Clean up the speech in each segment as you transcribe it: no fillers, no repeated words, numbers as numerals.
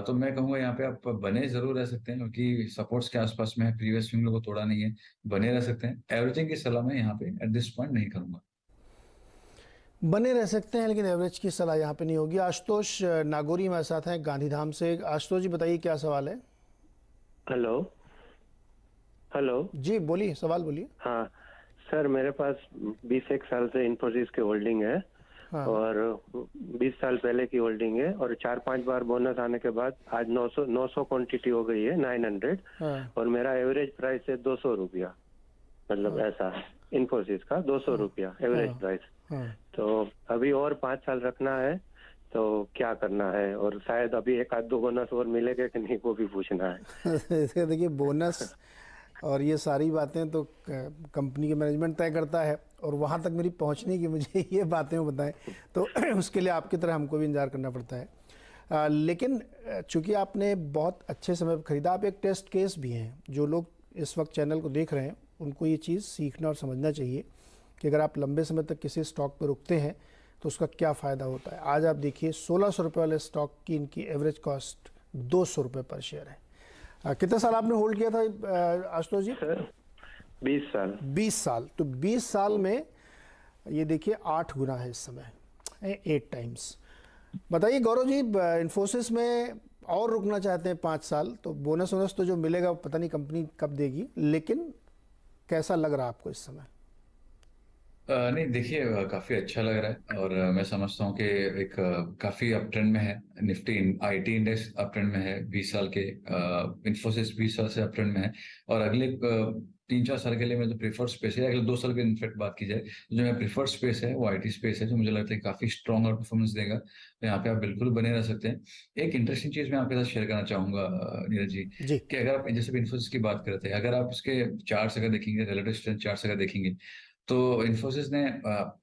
तो मैं कहूंगा यहाँ पे आप बने जरूर रह सकते हैं, क्योंकि सपोर्ट्स के आसपास में है, प्रीवियस स्विंग को तोड़ा नहीं है, बने रह सकते हैं। एवरेजिंग की सलाह मैं यहाँ पे एट दिस पॉइंट नहीं करूंगा। बने रह सकते हैं लेकिन एवरेज की सलाह यहाँ पे नहीं होगी। आशुतोष नागौरी हमारे साथ हैं गांधीधाम से। आशुतोष जी बताइए क्या सवाल है। हेलो। हेलो। जी बोलिए, सवाल बोलिए। हाँ सर, मेरे पास 20 साल से इन्फोसिस की होल्डिंग है। हाँ। और 20 साल पहले की होल्डिंग है, और 4-5 बार बोनस आने के बाद आज 900 क्वांटिटी हो गई है, 900। हाँ। और मेरा एवरेज प्राइस है 200 रुपया, मतलब ऐसा इन्फोसिस का 200 रुपया एवरेज प्राइस। हाँ। तो अभी और 5 साल रखना है तो क्या करना है, और शायद अभी एक आध दो बोनस और मिलेगा कि नहीं वो भी पूछना है। देखिए बोनस और ये सारी बातें तो कंपनी के मैनेजमेंट तय करता है, और वहाँ तक मेरी पहुँचने की मुझे ये बातें बताएं तो उसके लिए आपकी तरह हमको भी इंतजार करना पड़ता है। लेकिन चूंकि आपने बहुत अच्छे समय पर खरीदा, आप एक टेस्ट केस भी हैं। जो लोग इस वक्त चैनल को देख रहे हैं उनको ये चीज़ सीखना और समझना चाहिए कि अगर आप लंबे समय तक किसी स्टॉक पर रुकते हैं तो उसका क्या फ़ायदा होता है। आज आप देखिए 1600 रुपये वाले स्टॉक की इनकी एवरेज कॉस्ट 200 रुपये पर शेयर है। कितने साल आपने होल्ड किया था आशुतोष जी? सर 20 साल। 20 साल। तो 20 साल में ये देखिए 8 गुना है इस समय, 8 टाइम्स। बताइए गौरव जी, इन्फोसिस में और रुकना चाहते हैं 5 साल, तो बोनस वोनस तो जो मिलेगा पता नहीं कंपनी कब देगी, लेकिन कैसा लग रहा है आपको इस समय? नहीं देखिए, काफी अच्छा लग रहा है, और मैं समझता हूँ कि एक काफी अप ट्रेंड में है। Nifty IT index up trend में है 20 साल के। इन्फोसिस 20 साल से अप ट्रेंड में है, और अगले 3-4 साल के लिए मैं जो प्रीफर्ड स्पेस है, अगले 2 साल की इनफेक्ट बात की जाए, तो जो मैं प्रीफर्ड स्पेस है वो आईटी स्पेस है, जो मुझे लगता है काफी स्ट्रॉन्ग और परफॉर्मेंस देगा। तो यहाँ पे आप बिल्कुल बने रह सकते हैं। एक इंटरेस्टिंग चीज मैं आपके साथ शेयर करना चाहूंगा नीरज जी, जी। कि अगर आप जैसे इन्फोसिस की बात करते हैं, अगर आप इसके चार्ट्स अगर देखेंगे, रिलेटिव स्ट्रेंथ चार्ट्स अगर देखेंगे, तो इन्फोसिस ने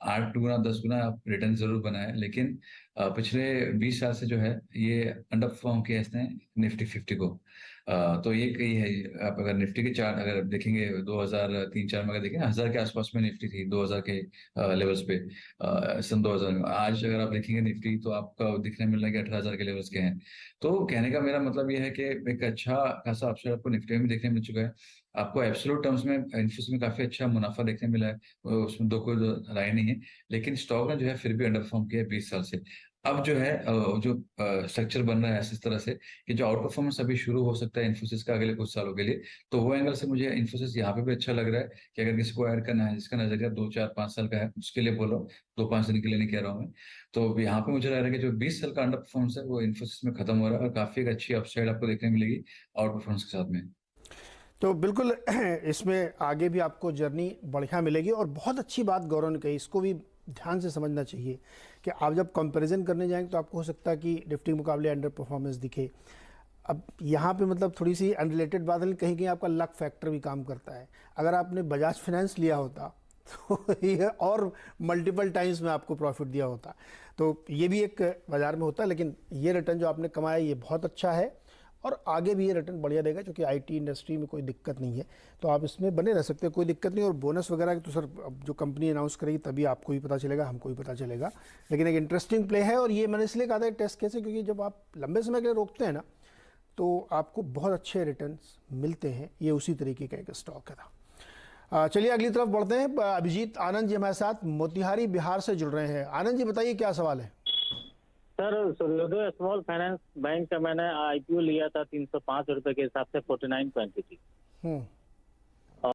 8 गुना 10 गुना रिटर्न जरूर बनाया है, लेकिन पिछले 20 साल से जो है ये अंडर परफॉर्म किया इसने निफ्टी 50 को। तो ये है, आप अगर निफ्टी के चार्ट अगर देखेंगे 2003-4 में, अगर देखें 1000 के आसपास में निफ्टी थी 2000 के लेवल्स पे। सन 2000 में आज अगर आप देखेंगे निफ्टी, तो आपका दिखने मिल रहा है कि 18,000 के लेवल्स के हैं। तो कहने का मेरा मतलब ये है कि एक अच्छा खासा अपसाइड आपको निफ्टी में देखने मिल चुका है। आपको एब्सोल्यूट टर्म्स में इन्फोसिस में काफी अच्छा मुनाफा देखने मिला है, उसमें दो कोई राय नहीं है। लेकिन स्टॉक ने जो है फिर भी अंडर परफॉर्म किया है 20 साल से। अब जो है जो स्ट्रक्चर बन रहा है इस तरह से कि जो आउट परफॉर्मेंस अभी शुरू हो सकता है इन्फोसिस का अगले कुछ सालों के लिए, तो वो एंगल से मुझे इन्फोसिस यहाँ पे भी अच्छा लग रहा है कि अगर किसी को ऐड करना है जिसका नजरिया 2-4-5 साल का है, उसके लिए बोल रहा हूँ, 2-5 दिन के लिए नहीं कह रहा हूँ मैं। तो यहाँ पे मुझे लग रहा है कि जो 20 साल का अंडर परफॉर्मेंस है वो इन्फोसिस में खत्म हो रहा है, और काफी एक अच्छी अपसाइड आपको देखने मिलेगी आउट परफॉर्मेंस के साथ में। तो बिल्कुल इसमें आगे भी आपको जर्नी बढ़िया मिलेगी। और बहुत अच्छी बात गौरव ने कही, इसको भी ध्यान से समझना चाहिए कि आप जब कंपैरिजन करने जाएंगे तो आपको हो सकता है कि निफ्टी के मुकाबले अंडर परफॉर्मेंस दिखे। अब यहाँ पे मतलब थोड़ी सी अनरिलेटेड बात है, कहीं कहीं आपका लक फैक्टर भी काम करता है। अगर आपने बजाज फाइनेंस लिया होता तो ये और मल्टीपल टाइम्स में आपको प्रॉफिट दिया होता। तो ये भी एक बाज़ार में होता है, लेकिन ये रिटर्न जो आपने कमाया ये बहुत अच्छा है, और आगे भी ये रिटर्न बढ़िया देगा, क्योंकि आईटी इंडस्ट्री में कोई दिक्कत नहीं है। तो आप इसमें बने रह सकते हैं, कोई दिक्कत नहीं। और बोनस वगैरह की तो सर अब जो कंपनी अनाउंस करेगी तभी आपको भी पता चलेगा, हमको भी पता चलेगा। लेकिन एक इंटरेस्टिंग प्ले है, और ये मैंने इसलिए कहा था टेस्ट कैसे, क्योंकि जब आप लंबे समय के लिए रोकते हैं ना तो आपको बहुत अच्छे रिटर्न्स मिलते हैं। ये उसी तरीके का एक स्टॉक था। चलिए अगली तरफ बढ़ते हैं। अभिजीत आनंद जी हमारे साथ मोतिहारी बिहार से जुड़ रहे हैं। आनंद जी बताइए क्या सवाल है। सर सूर्योदय स्मॉल फाइनेंस बैंक का मैंने आईपीओ लिया था 305 रुपए के हिसाब से 49 क्वांटिटी।